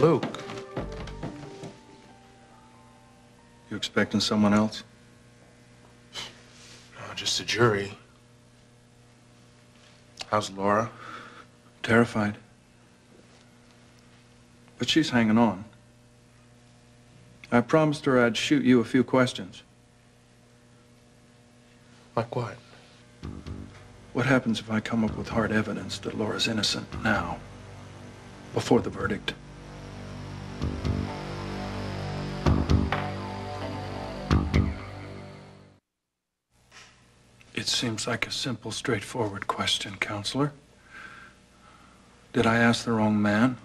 Luke. You expecting someone else? No, just a jury. How's Laura? Terrified. But she's hanging on. I promised her I'd shoot you a few questions. Like what? What happens if I come up with hard evidence that Laura's innocent now, before the verdict? It seems like a simple, straightforward question, Counselor. Did I ask the wrong man?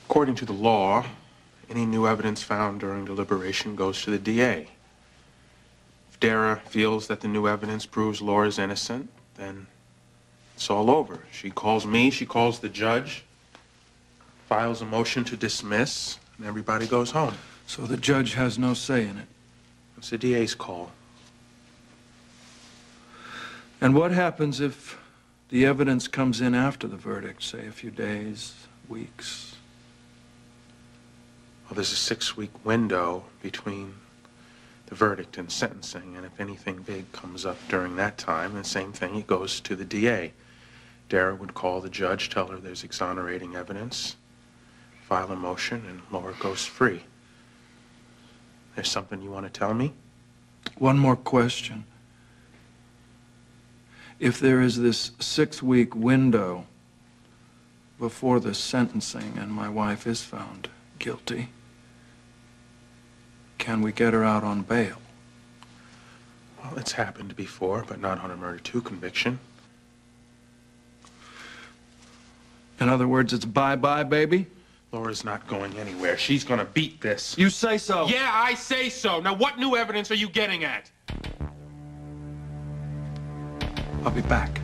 According to the law, any new evidence found during deliberation goes to the DA. If Dara feels that the new evidence proves Laura's innocent, then it's all over. She calls me, she calls the judge, files a motion to dismiss, and everybody goes home. So the judge has no say in it. It's the DA's call. And what happens if the evidence comes in after the verdict, say a few days, weeks? Well, there's a 6-week window between the verdict and sentencing, and if anything big comes up during that time, the same thing, it goes to the DA. Dara would call the judge, tell her there's exonerating evidence, file a motion, and Laura goes free. There's something you want to tell me? One more question. If there is this 6-week window before the sentencing and my wife is found guilty, can we get her out on bail? Well, it's happened before, but not on a murder 2 conviction. In other words, it's bye-bye, baby? Laura's not going anywhere. She's gonna beat this. You say so. Yeah, I say so. Now, what new evidence are you getting at? I'll be back.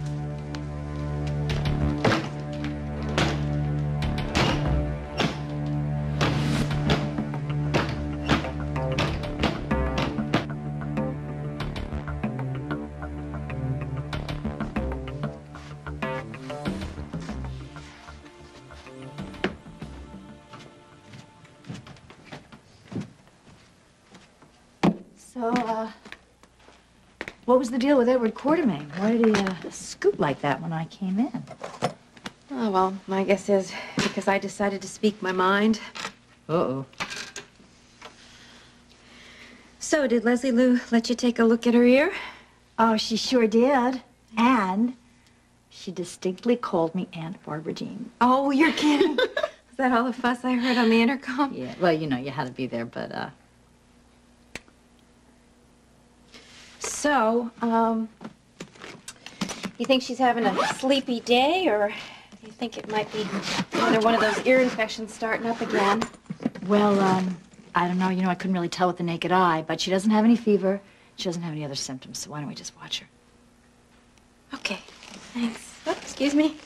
So, what was the deal with Edward Quartermain? Why did he scoot like that when I came in? Oh, well, my guess is because I decided to speak my mind. Uh-oh. So, did Leslie Lou let you take a look at her ear? Oh, she sure did. And she distinctly called me Aunt Barbara Jean. Oh, you're kidding. Is that all the fuss I heard on the intercom? Yeah, well, you know, you had to be there, but, So, you think she's having a sleepy day, or do you think it might be another one of those ear infections starting up again? well, I don't know. You know, I couldn't really tell with the naked eye, but she doesn't have any fever. She doesn't have any other symptoms, so why don't we just watch her? Okay, thanks. Oh, excuse me.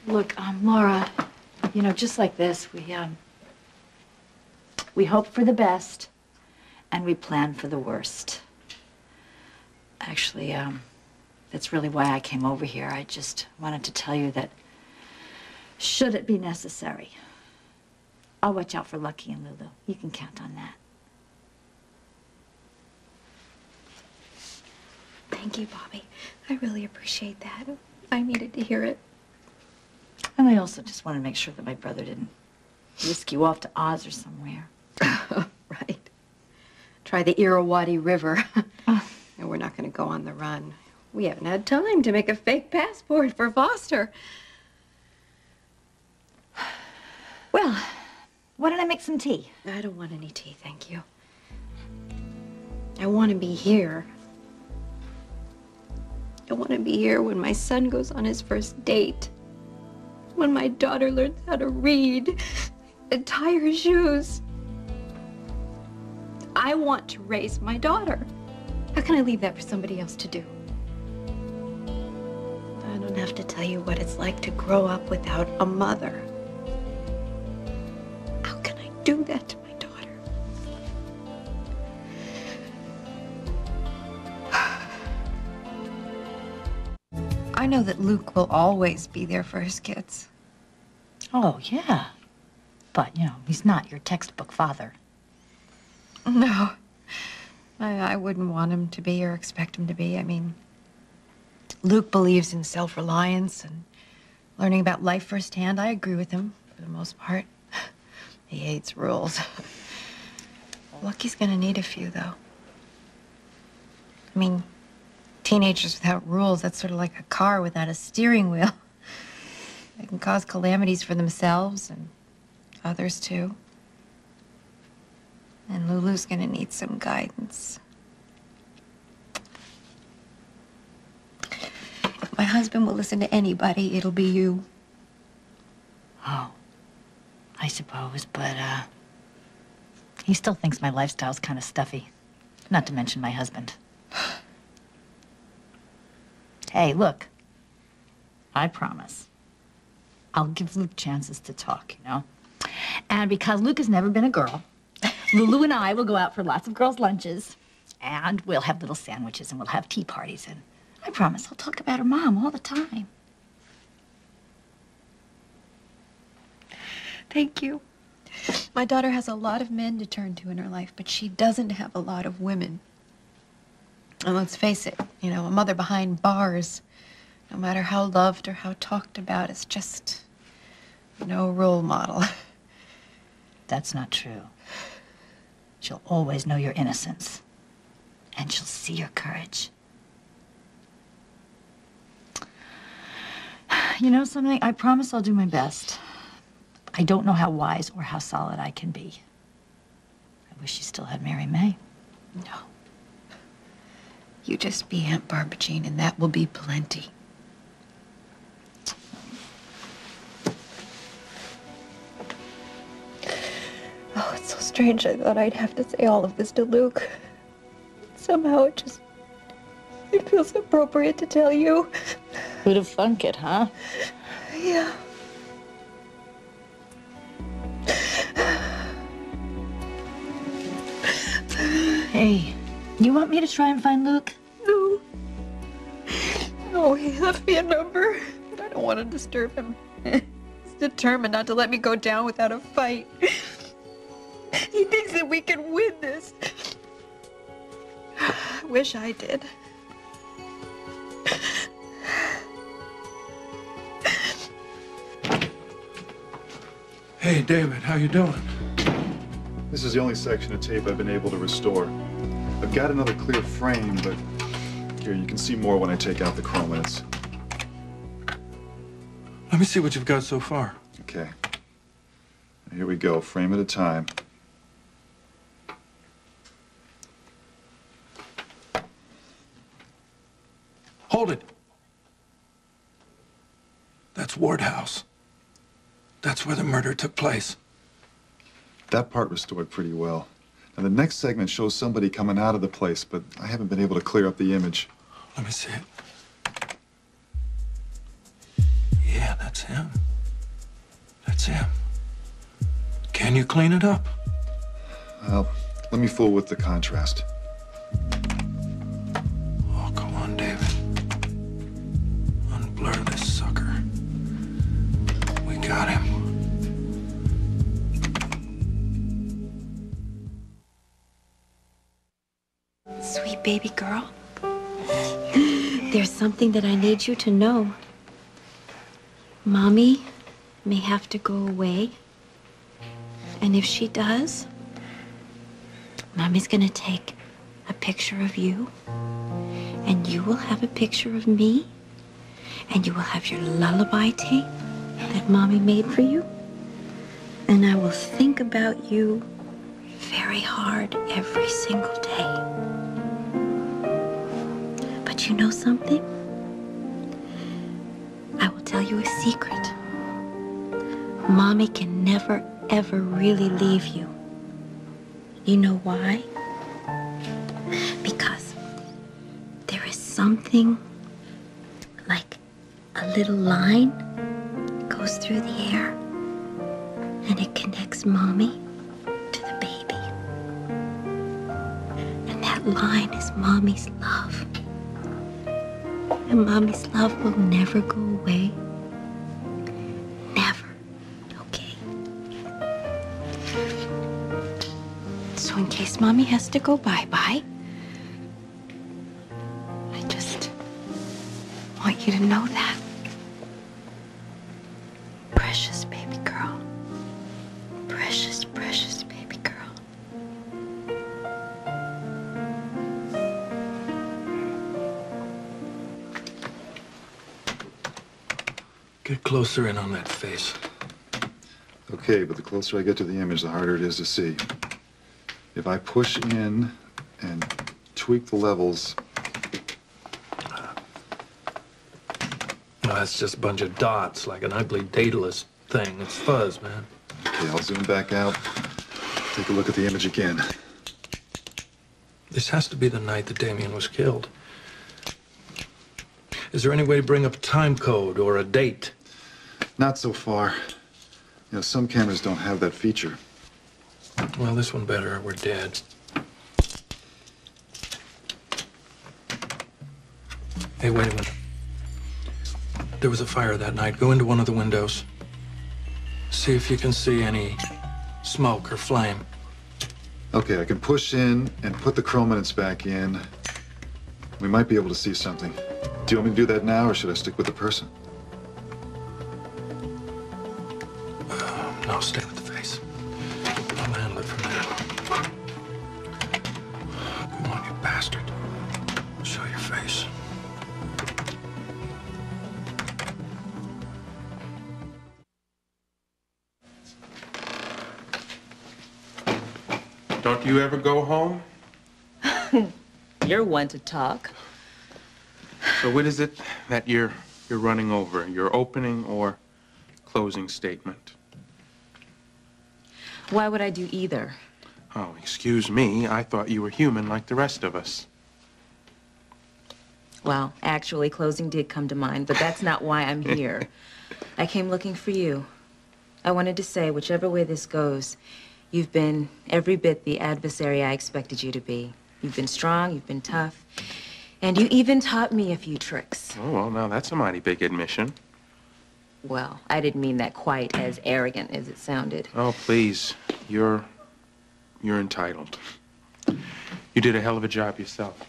Look, Laura, you know, just like this, we hope for the best, and we plan for the worst. Actually, that's really why I came over here. I just wanted to tell you that, should it be necessary, I'll watch out for Lucky and Lulu. You can count on that. Thank you, Bobby. I really appreciate that. I needed to hear it. And I also just want to make sure that my brother didn't whisk you off to Oz or somewhere. Right. Try the Irrawaddy River. And we're not going to go on the run. We haven't had time to make a fake passport for Foster. Well, why don't I make some tea? I don't want any tea, thank you. I want to be here. I want to be here when my son goes on his first date. When my daughter learns how to read and tie her shoes. I want to raise my daughter. How can I leave that for somebody else to do? I don't have to tell you what it's like to grow up without a mother. How can I do that to my daughter? know that Luke will always be there for his kids. Oh, yeah. But, you know, he's not your textbook father. No. I wouldn't want him to be or expect him to be. I mean, Luke believes in self-reliance and learning about life firsthand. I agree with him for the most part. He hates rules. Lucky's gonna need a few, though. I mean, teenagers without rules, that's sort of like a car without a steering wheel. They can cause calamities for themselves and others, too. And Lulu's gonna need some guidance. If my husband will listen to anybody, it'll be you. Oh, I suppose, but, he still thinks my lifestyle's kind of stuffy. Not to mention my husband. Hey, look. I promise. I'll give Luke chances to talk, you know? And because Luke has never been a girl, Lulu and I will go out for lots of girls' lunches, and we'll have little sandwiches, and we'll have tea parties, and I promise I'll talk about her mom all the time. Thank you. My daughter has a lot of men to turn to in her life, but she doesn't have a lot of women. And let's face it, you know, a mother behind bars, no matter how loved or how talked about, is just no role model. That's not true. She'll always know your innocence, and she'll see your courage. You know something? I promise I'll do my best. I don't know how wise or how solid I can be. I wish you still had Mary May. No. You just be Aunt Barbara-Jean, and that will be plenty. Oh, it's so strange. I thought I'd have to say all of this to Luke. Somehow it feels appropriate to tell you. Who'd have thunk it, huh? Yeah. Hey, you want me to try and find Luke? No. No, he left me a number, but I don't want to disturb him. He's determined not to let me go down without a fight. He thinks that we can win this. I wish I did. Hey, David, how you doing? This is the only section of tape I've been able to restore. I've got another clear frame, but here, you can see more when I take out the chrominance. Let me see what you've got so far. Okay. Here we go, frame at a time. Hold it. That's Ward House. That's where the murder took place. That part restored pretty well. Now, the next segment shows somebody coming out of the place, but I haven't been able to clear up the image. Let me see it. Yeah, that's him. That's him. Can you clean it up? Well, let me fool with the contrast. Oh, come on, David. Unblur this sucker. We got him. Sweet baby girl. There's something that I need you to know. Mommy may have to go away. And if she does, Mommy's gonna take a picture of you, and you will have a picture of me, and you will have your lullaby tape that Mommy made for you, and I will think about you very hard every single day. But you know something? I will tell you a secret. Mommy can never, ever really leave you. You know why? Because there is something like a little line goes through the air, and it connects Mommy to the baby. And that line is Mommy's love. And Mommy's love will never go away. Never. Okay? So in case Mommy has to go bye-bye, I just want you to know that. Precious baby girl. Precious, precious baby girl. Get closer in on that face. Okay, but the closer I get to the image, the harder it is to see. If I push in and tweak the levels... No, that's just a bunch of dots, like an ugly, dataless thing. It's fuzz, man. Okay, I'll zoom back out. Take a look at the image again. This has to be the night that Damien was killed. Is there any way to bring up a time code or a date? Not so far. You know, some cameras don't have that feature. Well, this one better, or we're dead. Hey, wait a minute. There was a fire that night. Go into one of the windows. See if you can see any smoke or flame. Okay, I can push in and put the chrominance back in. We might be able to see something. Do you want me to do that now, or should I stick with the person? No, stay with the face. I'll handle it from there. Come on, you bastard. Show your face. Don't you ever go home? You're one to talk. So what is it that you're running over? Your opening or closing statement? Why would I do either? Oh, excuse me. I thought you were human like the rest of us. Well, actually, closing did come to mind, but that's not why I'm here. I came looking for you. I wanted to say, whichever way this goes, you've been every bit the adversary I expected you to be. You've been strong, you've been tough, and you even taught me a few tricks. Oh, well, now that's a mighty big admission. Well, I didn't mean that quite as arrogant as it sounded. Oh, please. You're entitled. You did a hell of a job yourself.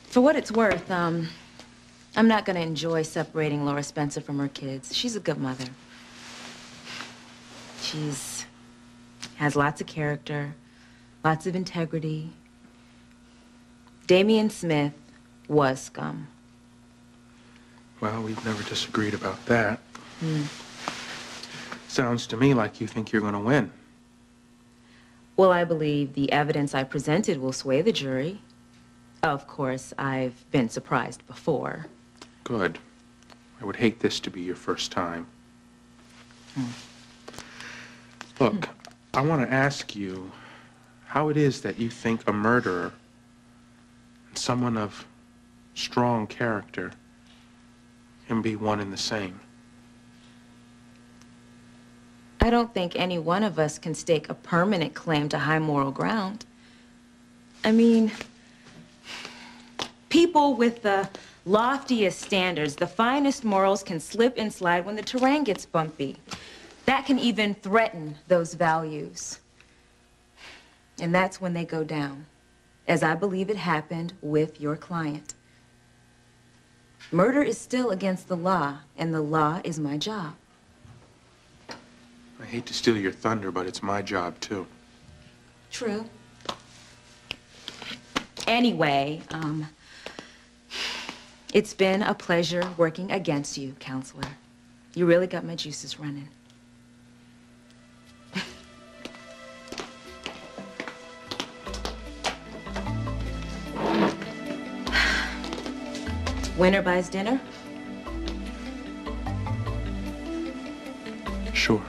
For what it's worth, I'm not gonna enjoy separating Laura Spencer from her kids. She's a good mother. Has lots of character, lots of integrity. Damien Smith was scum. Well, we've never disagreed about that. Sounds to me like you think you're going to win. Well, I believe the evidence I presented will sway the jury. Of course, I've been surprised before. Good. I would hate this to be your first time. Look, I want to ask you how it is that you think a murderer and someone of strong character can be one and the same. I don't think any one of us can stake a permanent claim to high moral ground. I mean, people with the loftiest standards, the finest morals can slip and slide when the terrain gets bumpy. That can even threaten those values. And that's when they go down, as I believe it happened with your client. Murder is still against the law, and the law is my job. I hate to steal your thunder, but it's my job, too. True. Anyway, it's been a pleasure working against you, counselor. You really got my juices running. Winner buys dinner? Sure.